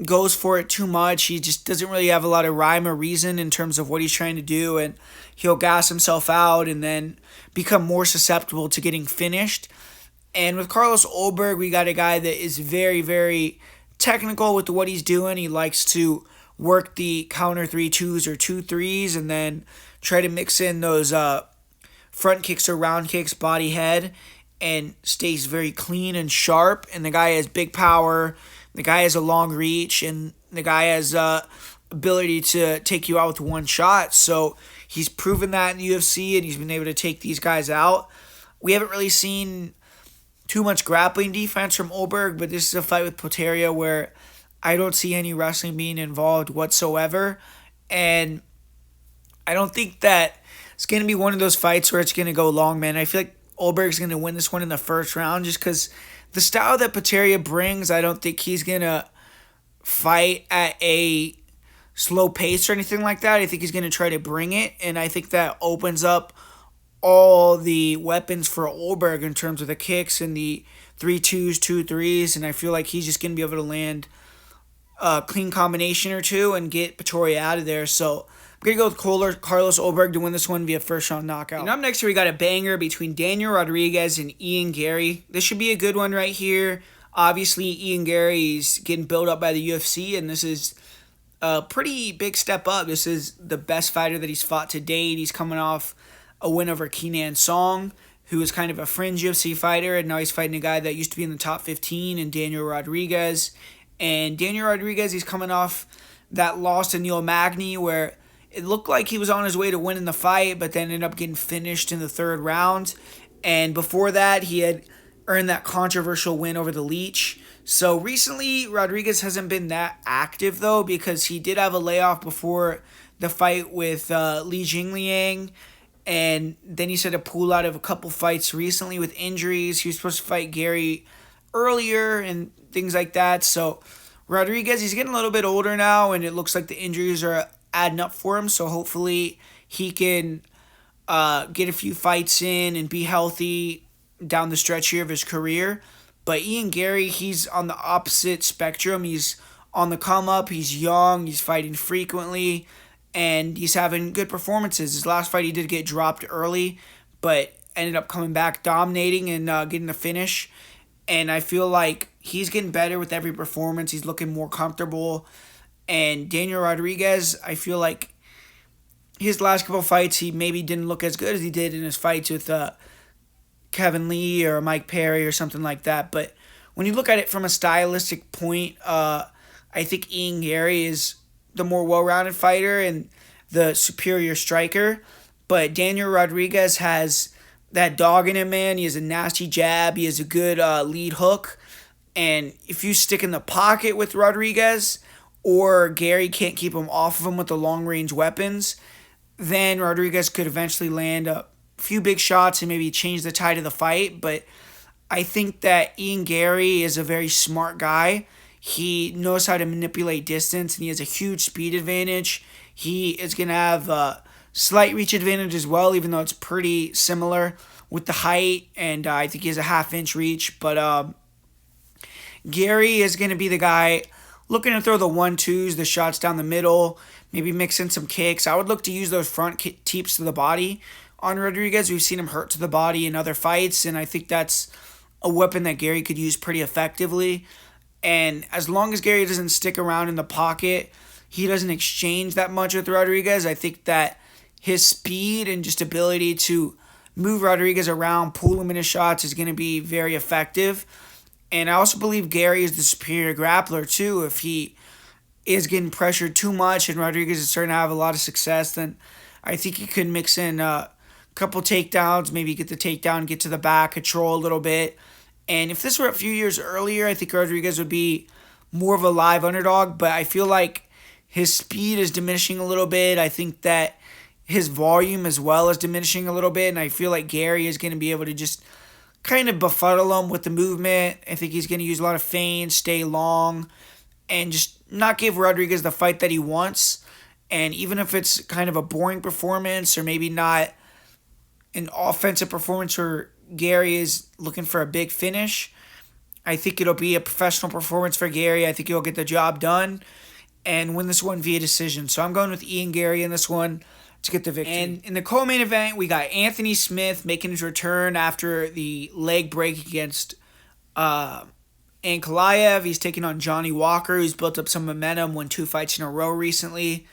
goes for it too much. He just doesn't really have a lot of rhyme or reason in terms of what he's trying to do, and he'll gas himself out and then become more susceptible to getting finished. And with Carlos Oberg, we got a guy that is very, very technical with what he's doing. He likes to work the counter 3-2s or 2-3s and then try to mix in those front kicks or round kicks, body head, and stays very clean and sharp. And the guy has big power. The guy has a long reach, and the guy has ability to take you out with one shot. So he's proven that in the UFC, and he's been able to take these guys out. We haven't really seen too much grappling defense from Olberg, but this is a fight with Poteria where I don't see any wrestling being involved whatsoever. And I don't think that it's going to be one of those fights where it's going to go long, man. I feel like Olberg's going to win this one in the first round just because the style that Poteria brings, I don't think he's going to fight at a slow pace or anything like that. I think he's going to try to bring it, and I think that opens up all the weapons for Olberg in terms of the kicks and the 3-2s, 2-3s, and I feel like he's just going to be able to land a clean combination or two and get Poteria out of there. So I'm going to go with Carlos Olberg to win this one via first round knockout. And up next here, we got a banger between Daniel Rodriguez and Ian Gary. This should be a good one right here. Obviously, Ian Gary is getting built up by the UFC, and this is a pretty big step up. This is the best fighter that he's fought to date. He's coming off a win over Kenan Song, who is kind of a fringe UFC fighter, and now he's fighting a guy that used to be in the top 15, and Daniel Rodriguez. And Daniel Rodriguez, he's coming off that loss to Neil Magny, where it looked like he was on his way to winning the fight, but then ended up getting finished in the third round. And before that, he had earned that controversial win over the Leech. So recently, Rodriguez hasn't been that active, though, because he did have a layoff before the fight with Li Jingliang. And then he's had to pull out of a couple fights recently with injuries. He was supposed to fight Gary earlier and things like that. So Rodriguez, he's getting a little bit older now, and it looks like the injuries are adding up for him. So hopefully he can get a few fights in and be healthy down the stretch here of his career. But Ian Gary, he's on the opposite spectrum. He's on the come up. He's young. He's fighting frequently. And he's having good performances. His last fight, he did get dropped early, but ended up coming back, dominating, and getting the finish. And I feel like he's getting better with every performance. He's looking more comfortable. And Daniel Rodriguez, I feel like his last couple fights, he maybe didn't look as good as he did in his fights with Kevin Lee or Mike Perry or something like that. But when you look at it from a stylistic point, I think Ian Gary is the more well-rounded fighter and the superior striker. But Daniel Rodriguez has that dog in him, man. He has a nasty jab. He has a good lead hook. And if you stick in the pocket with Rodriguez, or Gary can't keep him off of him with the long-range weapons, then Rodriguez could eventually land a few big shots and maybe change the tide of the fight. But I think that Ian Gary is a very smart guy. He knows how to manipulate distance, and he has a huge speed advantage. He is going to have a slight reach advantage as well, even though it's pretty similar with the height, and I think he has a half-inch reach. But Gary is going to be the guy looking to throw the 1-2s, the shots down the middle, maybe mix in some kicks. I would look to use those front teeps to the body on Rodriguez. We've seen him hurt to the body in other fights, and I think that's a weapon that Gary could use pretty effectively. And as long as Gary doesn't stick around in the pocket, he doesn't exchange that much with Rodriguez, I think that his speed and just ability to move Rodriguez around, pull him into shots is going to be very effective. And I also believe Gary is the superior grappler too. If he is getting pressured too much and Rodriguez is starting to have a lot of success, then I think he could mix in a couple takedowns, maybe get the takedown, get to the back, control a little bit. And if this were a few years earlier, I think Rodriguez would be more of a live underdog, but I feel like his speed is diminishing a little bit. I think that his volume as well is diminishing a little bit, and I feel like Gary is going to be able to just kind of befuddle him with the movement. I think he's going to use a lot of feints, stay long, and just not give Rodriguez the fight that he wants. And even if it's kind of a boring performance or maybe not an offensive performance where Gary is looking for a big finish, I think it'll be a professional performance for Gary. I think he'll get the job done and win this one via decision. So I'm going with Ian Gary in this one to get the victory. And in the co-main event, we got Anthony Smith making his return after the leg break against Ankalaev. He's taking on Johnny Walker, who's built up some momentum, won 2 fights in a row recently.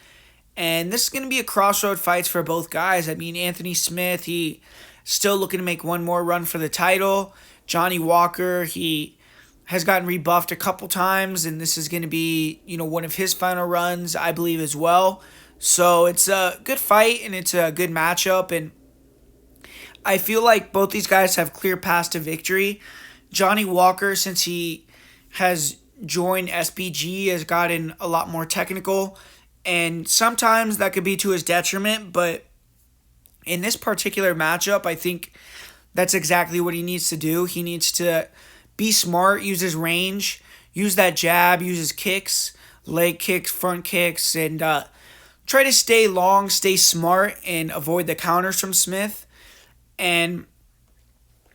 And this is going to be a crossroad fight for both guys. I mean, Anthony Smith, he still looking to make one more run for the title. Johnny Walker, he has gotten rebuffed a couple times, and this is going to be, one of his final runs, I believe, as well. So it's a good fight, and it's a good matchup, and I feel like both these guys have clear paths to victory. Johnny Walker, since he has joined SBG, has gotten a lot more technical, and sometimes that could be to his detriment, but in this particular matchup, I think that's exactly what he needs to do. He needs to be smart, use his range, use that jab, use his kicks, leg kicks, front kicks, and try to stay long, stay smart, and avoid the counters from Smith. And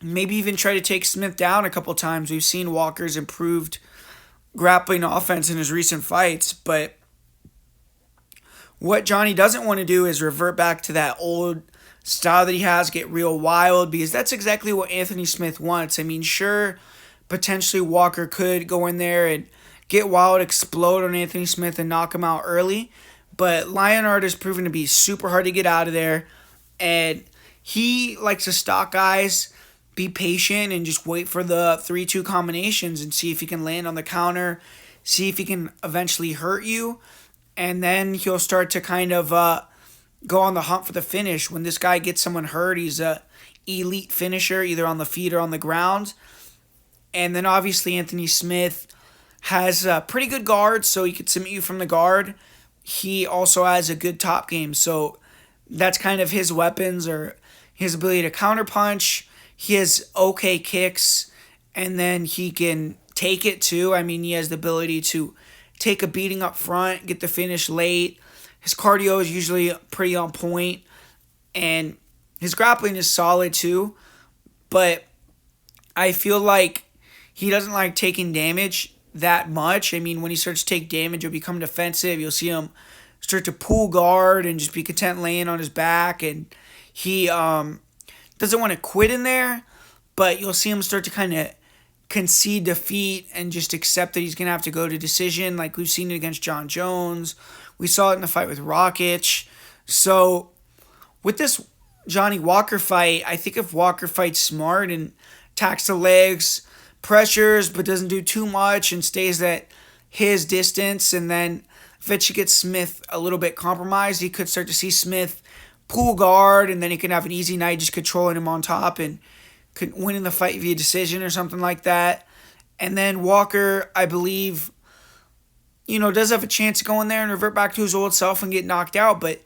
maybe even try to take Smith down a couple times. We've seen Walker's improved grappling offense in his recent fights, but what Johnny doesn't want to do is revert back to that old style that he has, get real wild, because that's exactly what Anthony Smith wants. I mean, sure, potentially Walker could go in there and get wild, explode on Anthony Smith and knock him out early, but Lionheart has proven to be super hard to get out of there, and he likes to stalk guys, be patient, and just wait for the 3-2 combinations and see if he can land on the counter, see if he can eventually hurt you, and then he'll start to kind of go on the hunt for the finish. When this guy gets someone hurt, he's a elite finisher, either on the feet or on the ground. And then obviously Anthony Smith has pretty good guards, so he could submit you from the guard. He also has a good top game, so that's kind of his weapons, or his ability to counterpunch. He has okay kicks, and then he can take it too. I mean, he has the ability to take a beating up front, get the finish late. His cardio is usually pretty on point, and his grappling is solid too. But I feel like he doesn't like taking damage that much. I mean, when he starts to take damage, he'll become defensive. You'll see him start to pull guard and just be content laying on his back, and he doesn't want to quit in there, but you'll see him start to kind of concede defeat and just accept that he's going to have to go to decision, like we've seen it against John Jones. We saw it in the fight with Rakic. So with this Johnny Walker fight, I think if Walker fights smart and attacks the legs, pressures, but doesn't do too much and stays at his distance, and then eventually gets Smith a little bit compromised, he could start to see Smith pull guard, and then he can have an easy night just controlling him on top and could win in the fight via decision or something like that. And then Walker, I believe, does have a chance to go in there and revert back to his old self and get knocked out. But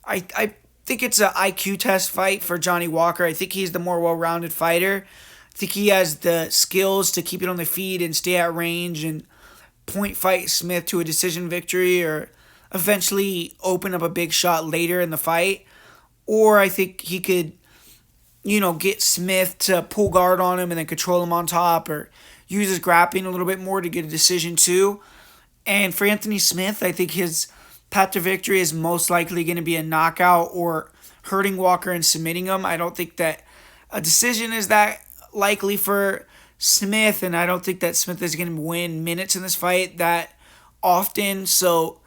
I think it's an IQ test fight for Johnny Walker. I think he's the more well-rounded fighter. I think he has the skills to keep it on the feet and stay at range and point fight Smith to a decision victory, or eventually open up a big shot later in the fight. Or I think he could, get Smith to pull guard on him and then control him on top, or use his grappling a little bit more to get a decision too. And for Anthony Smith, I think his path to victory is most likely going to be a knockout or hurting Walker and submitting him. I don't think that a decision is that likely for Smith, and I don't think that Smith is going to win minutes in this fight that often. So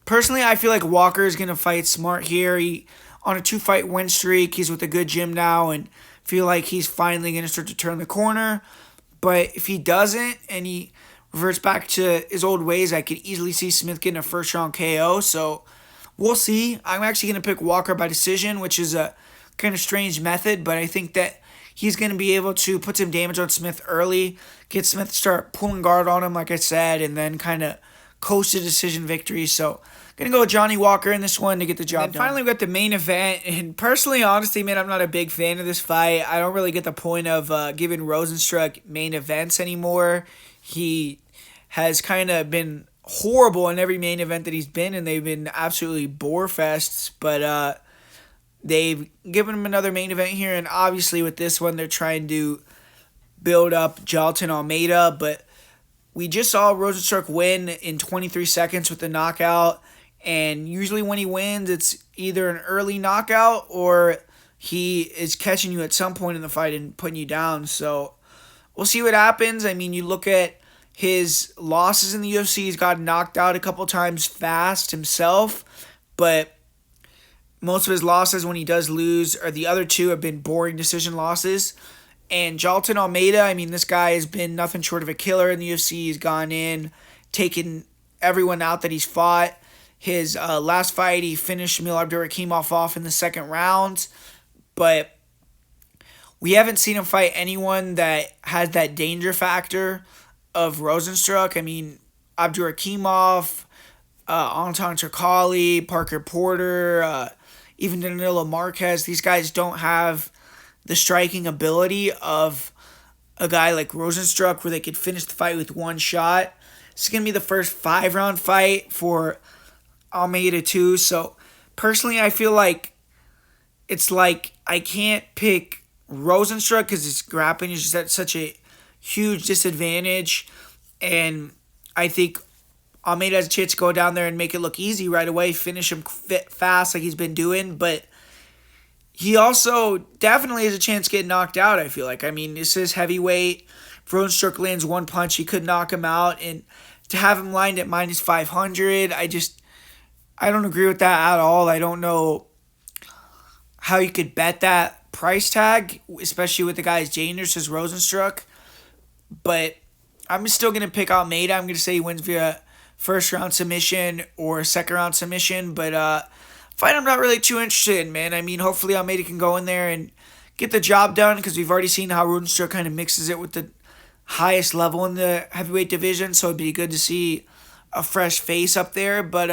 personally, I feel like Walker is going to fight smart here. He on a 2-fight win streak. He's with a good gym now, and feel like he's finally going to start to turn the corner. But if he doesn't and he reverts back to his old ways, I could easily see Smith getting a first-round KO. So we'll see. I'm actually going to pick Walker by decision, which is a kind of strange method, but I think that he's going to be able to put some damage on Smith early, get Smith to start pulling guard on him, like I said, and then kind of coast a decision victory. So going to go with Johnny Walker in this one to get the job done. Finally, we got the main event, and personally, honestly, man, I'm not a big fan of this fight. I don't really get the point of giving Rozenstruik main events anymore. He has kind of been horrible in every main event that he's been, and they've been absolutely bore fests, but they've given him another main event here, and obviously with this one, they're trying to build up Jailton Almeida, but we just saw Rozenstruik win in 23 seconds with a knockout, and usually when he wins, it's either an early knockout or he is catching you at some point in the fight and putting you down. So we'll see what happens. I mean, you look at his losses in the UFC, he's got knocked out a couple times fast himself, but Most of his losses, when he does lose, or the other two, have been boring decision losses. And Jailton Almeida, I mean, this guy has been nothing short of a killer in the UFC. He's gone in, taken everyone out that he's fought. His last fight, he finished Shamil Abdurakhimov off in the second round. But we haven't seen him fight anyone that has that danger factor of Rozenstruik. I mean, Abdurakhimov, Anton Turkali, Parker Porter, even Danilo Marquez, these guys don't have the striking ability of a guy like Rozenstruik where they could finish the fight with one shot. It's going to be the first 5-round fight for Almeida too. So personally, I feel like it's like I can't pick Rozenstruik because his grappling is just at such a huge disadvantage. And I think Almeida has a chance to go down there and make it look easy right away, finish him fast like he's been doing. But he also definitely has a chance to get knocked out, I feel like. I mean, this is heavyweight. If Rozenstruik lands one punch, he could knock him out. And to have him lined at minus 500, I don't agree with that at all. I don't know how you could bet that price tag, especially with the guy as dangerous as Rozenstruik. But I'm still going to pick Almeida. I'm going to say he wins via first round submission or second round submission. But fight I'm not really too interested in, man. I mean, hopefully Almeida can go in there and get the job done because we've already seen how Rozenstruik kind of mixes it with the highest level in the heavyweight division. So it'd be good to see a fresh face up there. But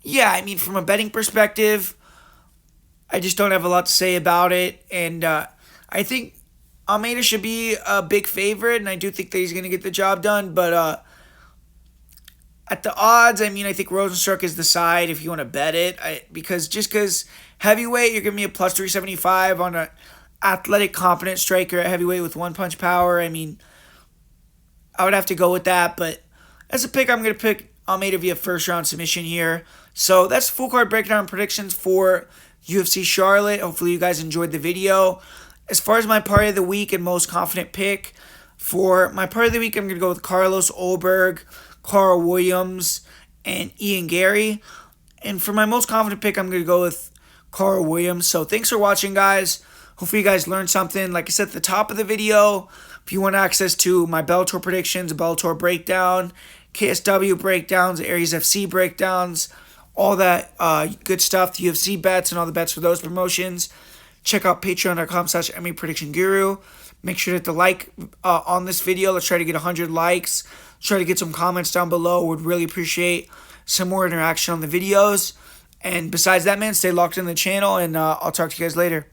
yeah, I mean, from a betting perspective, I just don't have a lot to say about it. And I think Almeida should be a big favorite, and I do think that he's going to get the job done. But at the odds, I mean, I think Rozenstruik is the side if you want to bet it. Because heavyweight, you're giving me a plus 375 on an athletic, competent striker at heavyweight with one punch power. I mean, I would have to go with that. But as a pick, I'm going to pick Almeida via first round submission here. So that's full card breakdown predictions for UFC Charlotte. Hopefully you guys enjoyed the video. As far as my party of the week and most confident pick, for my party of the week, I'm going to go with Carlos Ulberg, Carl Williams, and Ian Gary. And for my most confident pick, I'm going to go with Carl Williams. So thanks for watching, guys. Hopefully you guys learned something. Like I said at the top of the video, if you want access to my Bellator predictions, a Bellator breakdown, KSW breakdowns, Aries FC breakdowns, all that good stuff, the UFC bets and all the bets for those promotions, check out patreon.com/MMAPredictionGuru. Make sure to hit the like on this video. Let's try to get 100 likes. Let's try to get some comments down below. Would really appreciate some more interaction on the videos. And besides that, man, stay locked in the channel, and I'll talk to you guys later.